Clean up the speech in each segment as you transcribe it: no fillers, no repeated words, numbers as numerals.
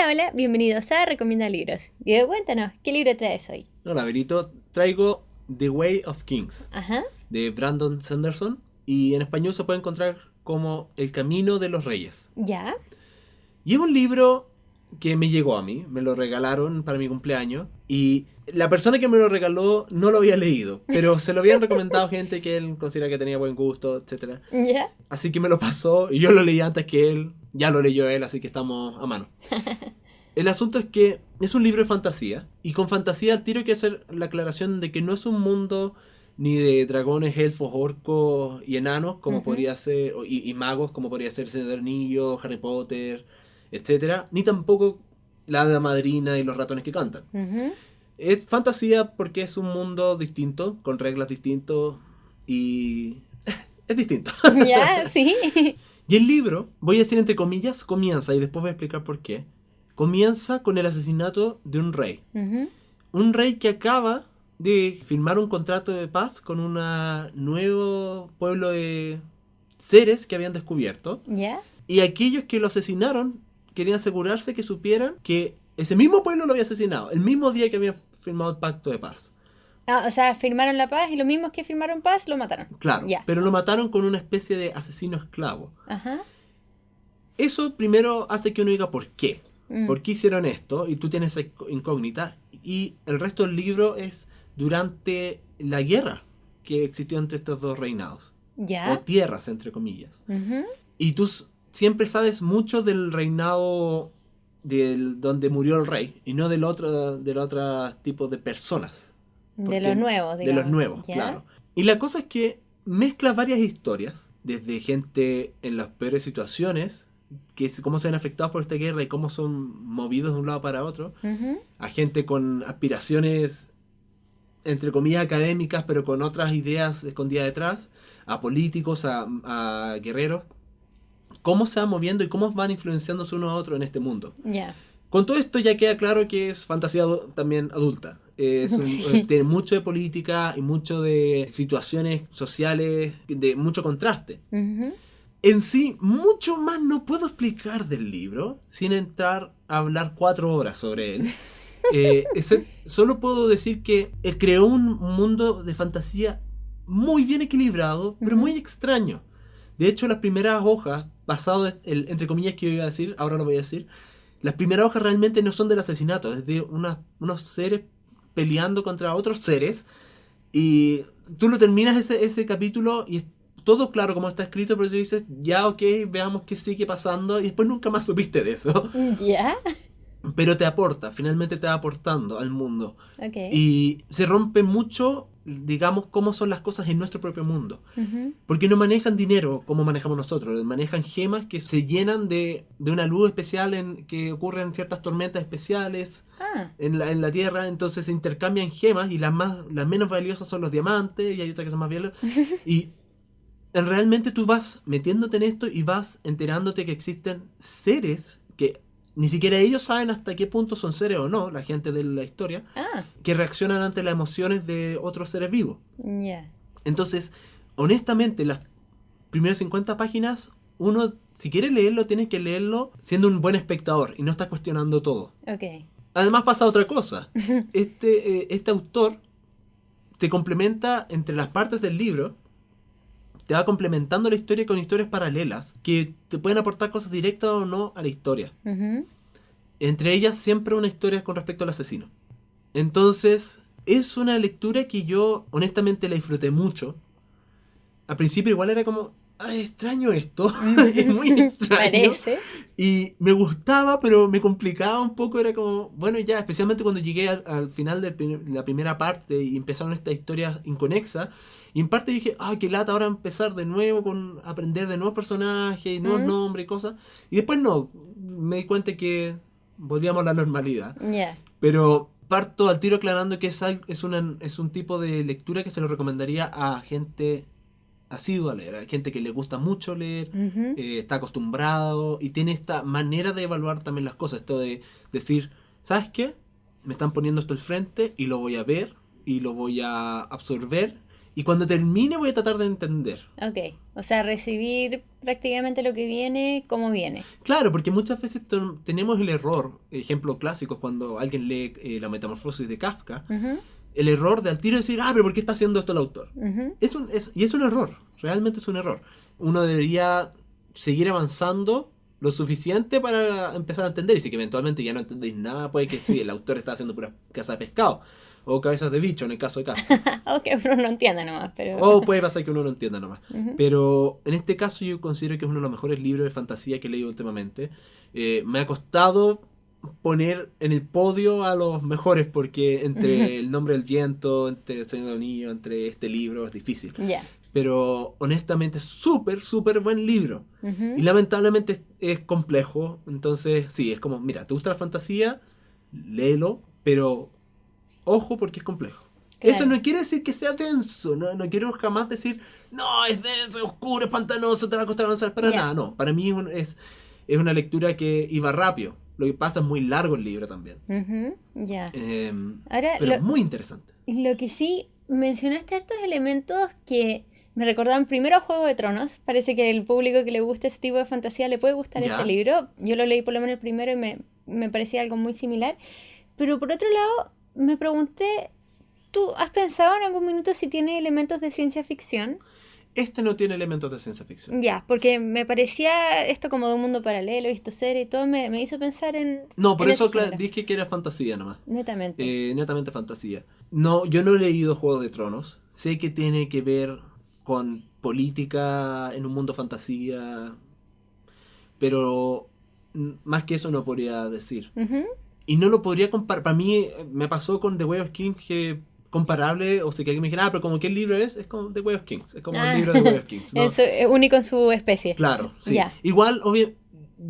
Hola, hola, bienvenidos a Recomienda Libros. Diego, cuéntanos, ¿qué libro traes hoy? Hola, Berito. Traigo The Way of Kings, Ajá, de Brandon Sanderson, y en español se puede encontrar como El Camino de los Reyes. ya, Y es un libro que me llegó a mí, me lo regalaron para mi cumpleaños, y la persona que me lo regaló no lo había leído, pero se lo habían recomendado gente que él considera que tenía buen gusto, etcétera. ya. Así que me lo pasó, y yo lo leí antes que él, ya lo leyó él, así que estamos a mano. El asunto es que es un libro de fantasía, y con fantasía al tiro hay que hacer la aclaración de que no es un mundo ni de dragones, elfos, orcos y enanos, como Ujú. podría ser, y magos, como podría ser El Señor del Anillo, Harry Potter, etcétera, ni tampoco la hada madrina y los ratones que cantan. Ujú. Es fantasía porque es un mundo distinto, con reglas distintas, y es distinto. Ya, sí. Y el libro, voy a decir entre comillas, comienza, y después voy a explicar por qué. Comienza con el asesinato de un rey. Ujú. Un rey que acaba de firmar un contrato de paz con un nuevo pueblo de seres que habían descubierto. Ya. Y aquellos que lo asesinaron querían asegurarse que supieran que ese mismo pueblo lo había asesinado, el mismo día que habían firmado el pacto de paz. Ah, o sea, firmaron la paz y los mismos que firmaron paz lo mataron. Claro, Ya. pero lo mataron con una especie de asesino esclavo. Ajá. Eso primero hace que uno diga por qué. Mm. ¿Por qué hicieron esto? Y tú tienes esa incógnita. Y el resto del libro es durante la guerra que existió entre estos dos reinados. O Ya. tierras, entre comillas. Ujú. Y tú siempre sabes mucho del reinado donde murió el rey. Y no del otro tipo de personas. De los Porque nuevos, de los digamos. nuevos, Ya. claro. Y la cosa es que mezcla varias historias. Desde gente en las peores situaciones, cómo se ven afectados por esta guerra y cómo son movidos de un lado para otro, Ujú. a gente con aspiraciones, entre comillas, académicas, pero con otras ideas escondidas detrás, a políticos, a guerreros, cómo se van moviendo y cómo van influenciándose uno a otro en este mundo. Ya. Con todo esto ya queda claro que es fantasía también adulta. Sí. Tiene mucho de política y mucho de situaciones sociales, de mucho contraste. Ujú. En sí, mucho más no puedo explicar del libro sin entrar a hablar 4 horas sobre él. Solo puedo decir que creó un mundo de fantasía muy bien equilibrado, pero muy Ujú. extraño. De hecho, las primeras hojas, basado entre comillas que yo iba a decir, ahora lo voy a decir, las primeras hojas realmente no son del asesinato, es de unos seres peleando contra otros seres. Y tú lo terminas ese capítulo y es todo claro como está escrito, pero tú dices, ya ok, veamos qué sigue pasando. Y después nunca más supiste de eso. Ya. Pero te aporta, finalmente te va aportando al mundo. Ok. Y se rompe mucho, digamos, cómo son las cosas en nuestro propio mundo. Ujú. Porque no manejan dinero como manejamos nosotros, manejan gemas que se llenan de una luz especial que ocurre en ciertas tormentas especiales Ah. en la Tierra, entonces se intercambian gemas y las menos valiosas son los diamantes y hay otras que son más valiosas. Y realmente tú vas metiéndote en esto y vas enterándote que existen seres que ni siquiera ellos saben hasta qué punto son seres o no, la gente de la historia, Ah. que reaccionan ante las emociones de otros seres vivos. Ya. Entonces, honestamente, las primeras 50 páginas, uno, si quiere leerlo, tiene que leerlo siendo un buen espectador y no está cuestionando todo. Ok. Además pasa otra cosa. Este autor te complementa entre las partes del libro, te va complementando la historia con historias paralelas que te pueden aportar cosas directas o no a la historia. Ujú. Entre ellas siempre una historia con respecto al asesino. Entonces, es una lectura que yo honestamente la disfruté mucho. Al principio igual era como, ay, extraño esto, es muy extraño. Parece. Y me gustaba, pero me complicaba un poco. Era como, bueno, ya, especialmente cuando llegué al final de la primera parte y empezaron estas historias inconexas. Y en parte dije, ah, qué lata ahora empezar de nuevo con aprender de nuevos personajes y nuevos Mm. nombres y cosas. Y después no, me di cuenta que volvíamos a la normalidad. Ya. Pero parto al tiro aclarando que es un tipo de lectura que se lo recomendaría a gente asidua a leer, hay gente que le gusta mucho leer, Ujú. está acostumbrado y tiene esta manera de evaluar también las cosas, esto de decir, ¿sabes qué? Me están poniendo esto al frente y lo voy a ver y lo voy a absorber Y cuando termine voy a tratar de entender. Ok, o sea, recibir prácticamente lo que viene, como viene. Claro, porque muchas veces tenemos el error, ejemplo clásico, cuando alguien lee La Metamorfosis de Kafka, Ujú, el error de al tiro decir, pero ¿por qué está haciendo esto el autor? ujú. Y es un error, realmente es un error. Uno debería seguir avanzando lo suficiente para empezar a entender, y si que eventualmente ya no entendéis nada, puede que sí, el autor está haciendo pura casa de pescado, o cabezas de bicho en el caso de Kafka. Ok, uno no entiende nomás, pero... O puede pasar que uno no entienda nomás. Ujú. Pero en este caso yo considero que es uno de los mejores libros de fantasía que he leído últimamente. Me ha costado poner en el podio a los mejores porque entre El Nombre del Viento, entre El Señor del Anillo, entre este libro es difícil. Ya. Pero honestamente es súper, súper buen libro. Ujú. Y lamentablemente es complejo. Entonces sí, es como, mira, ¿te gusta la fantasía? Léelo, pero ojo porque es complejo. Eso Claro. no quiere decir que sea denso, no quiero jamás decir, no, es denso, es oscuro, es pantanoso, te va a costar avanzar, para Ya. nada, no. Para mí es una lectura que iba rápido. Lo que pasa es muy largo el libro también. Ujú, ya. Eh, Ahora, pero muy interesante. lo que sí mencionaste hartos elementos que me recordaban primero a Juego de Tronos. Parece que el público que le gusta ese tipo de fantasía le puede gustar este ¿Ya? libro. Yo lo leí por lo menos el primero y me parecía algo muy similar. Pero por otro lado, me pregunté, ¿tú has pensado en algún minuto si tiene elementos de ciencia ficción? Este no tiene elementos de ciencia ficción. Ya, porque me parecía esto como de un mundo paralelo y esto serie y todo me hizo pensar No, por en ese eso género, dije que era fantasía nomás. netamente. Netamente fantasía. No, yo no he leído Juego de Tronos. Sé que tiene que ver con política en un mundo fantasía, pero más que eso no podría decir. Ujú. Y no lo podría comparar. Para mí me pasó con The Way of Kings que comparable, o sea, que alguien me dijera, pero como que el libro es como The Way of Kings. Es como el Ah, libro de The Way of Kings. ¿No? es único en su especie. Claro, sí. Ya. Igual, obvio,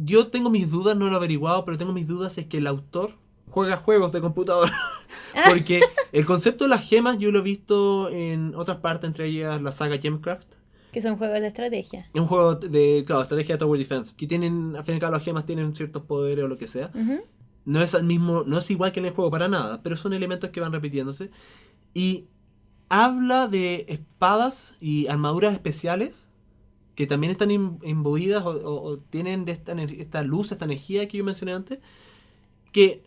yo tengo mis dudas, no lo he averiguado, pero tengo mis dudas es que el autor juega juegos de computador. Ah, Porque el concepto de las gemas yo lo he visto en otras partes, entre ellas la saga Gemcraft. que son juegos de estrategia. Es un juego de, claro, estrategia de Tower Defense, que tienen, al fin y al cabo las gemas tienen ciertos poderes o lo que sea. Ujú. No es el mismo, no es igual que en el juego para nada, pero son elementos que van repitiéndose. Y habla de espadas y armaduras especiales que también están imbuidas o tienen de esta luz, esta energía que yo mencioné antes, que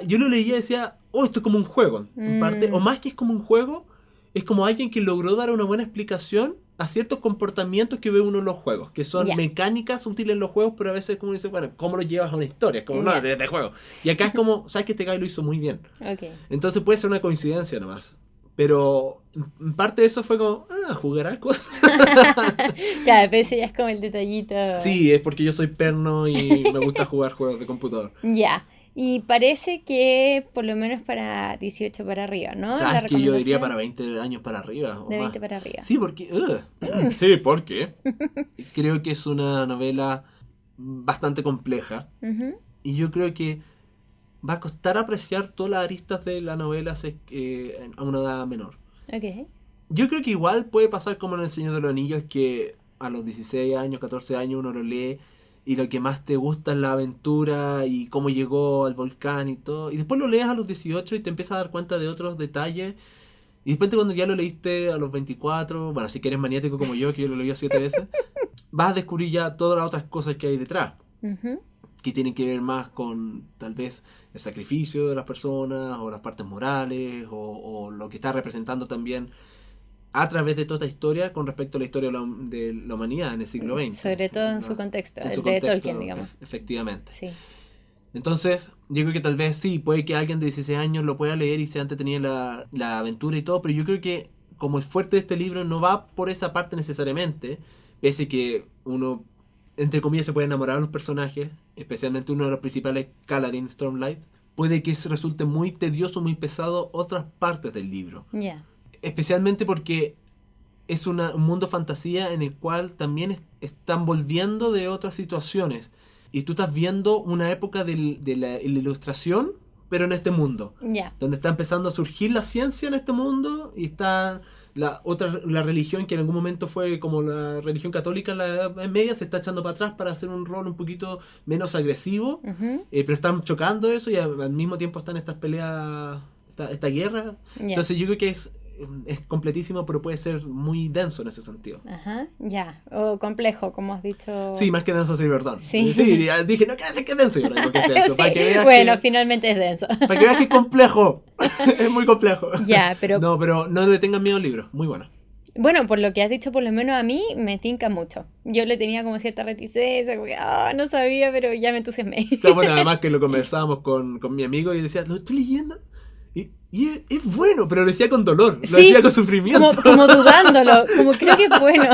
yo lo leía y decía, oh, esto es como un juego, en parte, o Mm, más que es como un juego, es como alguien que logró dar una buena explicación a ciertos comportamientos que ve uno en los juegos, que son ya, mecánicas útiles en los juegos, pero a veces como dice, bueno, ¿cómo lo llevas a una historia? Es como, no, ya. de juego. Y acá es como, ¿sabes que este guy lo hizo muy bien? Ok. Entonces puede ser una coincidencia nomás. Pero en parte de eso fue como, jugar a cosas. Claro, pero ese ya es como el detallito. Sí, es porque yo soy perno y me gusta jugar juegos de computador. Ya. Y parece que por lo menos para 18 para arriba, ¿no? La ¿Sabes que yo diría recomendación para 20 años para arriba o de más? 20 para arriba. Sí, porque... sí, porque creo que es una novela bastante compleja. Ujú. Y yo creo que va a costar apreciar todas las aristas de la novela a una edad menor. Ok. Yo creo que igual puede pasar como en El Señor de los Anillos, que a los 16 años, 14 años uno lo lee y lo que más te gusta es la aventura y cómo llegó al volcán y todo. Y después lo lees a los 18 y te empiezas a dar cuenta de otros detalles. Y después cuando ya lo leíste a los 24, bueno, si que eres maniático como yo, que lo leí 7 veces, vas a descubrir ya todas las otras cosas que hay detrás, Ujú. que tienen que ver más con tal vez el sacrificio de las personas o las partes morales o lo que está representando también a través de toda esta historia con respecto a la historia de la humanidad en el siglo XX. Sobre todo en ¿no? su contexto, En el su de contexto, Tolkien, digamos. efectivamente. Sí. Entonces, yo creo que tal vez sí, puede que alguien de 16 años lo pueda leer y se entretenido la aventura y todo, pero yo creo que como el fuerte de este libro no va por esa parte necesariamente, pese que uno, entre comillas, se puede enamorar de los personajes, especialmente uno de los principales, Kaladin Stormlight, puede que resulte muy tedioso, muy pesado otras partes del libro. Ya. Especialmente porque es un mundo fantasía en el cual también están volviendo de otras situaciones. Y tú estás viendo una época de la ilustración, pero en este mundo. Ya. Donde está empezando a surgir la ciencia en este mundo y está la religión que en algún momento fue como la religión católica en la Edad Media, se está echando para atrás para hacer un rol un poquito menos agresivo. Ujú. Pero están chocando eso y al mismo tiempo están estas peleas, esta guerra. Ya. Entonces yo creo que es completísimo, pero puede ser muy denso en ese sentido. Ajá, ya. O complejo, como has dicho. Sí, más que denso, sí, perdón. Sí. Sí, ya dije, no, que es denso, y ahora digo que es denso. Sí, Para que veas bueno, que, finalmente es denso. para que veas que es complejo. Es muy complejo. Ya, pero pero no le tengan miedo al libro, muy bueno. bueno, por lo que has dicho, por lo menos a mí me tinca mucho. Yo le tenía como cierta reticencia, como que no sabía, pero ya me entusiasmé. Claro, bueno, además que lo conversábamos con mi amigo y decía, lo estoy leyendo y es bueno, pero lo decía con dolor, lo Sí, decía con sufrimiento. como dudándolo, como creo que es bueno.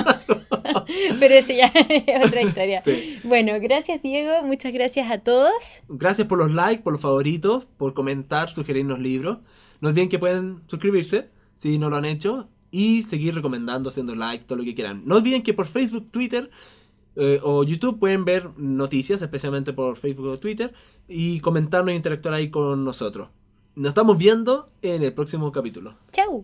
Pero eso ya es otra historia. Sí. Bueno, gracias Diego, muchas gracias a todos. Gracias por los likes, por los favoritos, por comentar, sugerirnos libros. No olviden que pueden suscribirse si no lo han hecho y seguir recomendando, haciendo like, todo lo que quieran. No olviden que por Facebook, Twitter o YouTube pueden ver noticias, especialmente por Facebook o Twitter, y comentarnos e interactuar ahí con nosotros. Nos estamos viendo en el próximo capítulo. Chau.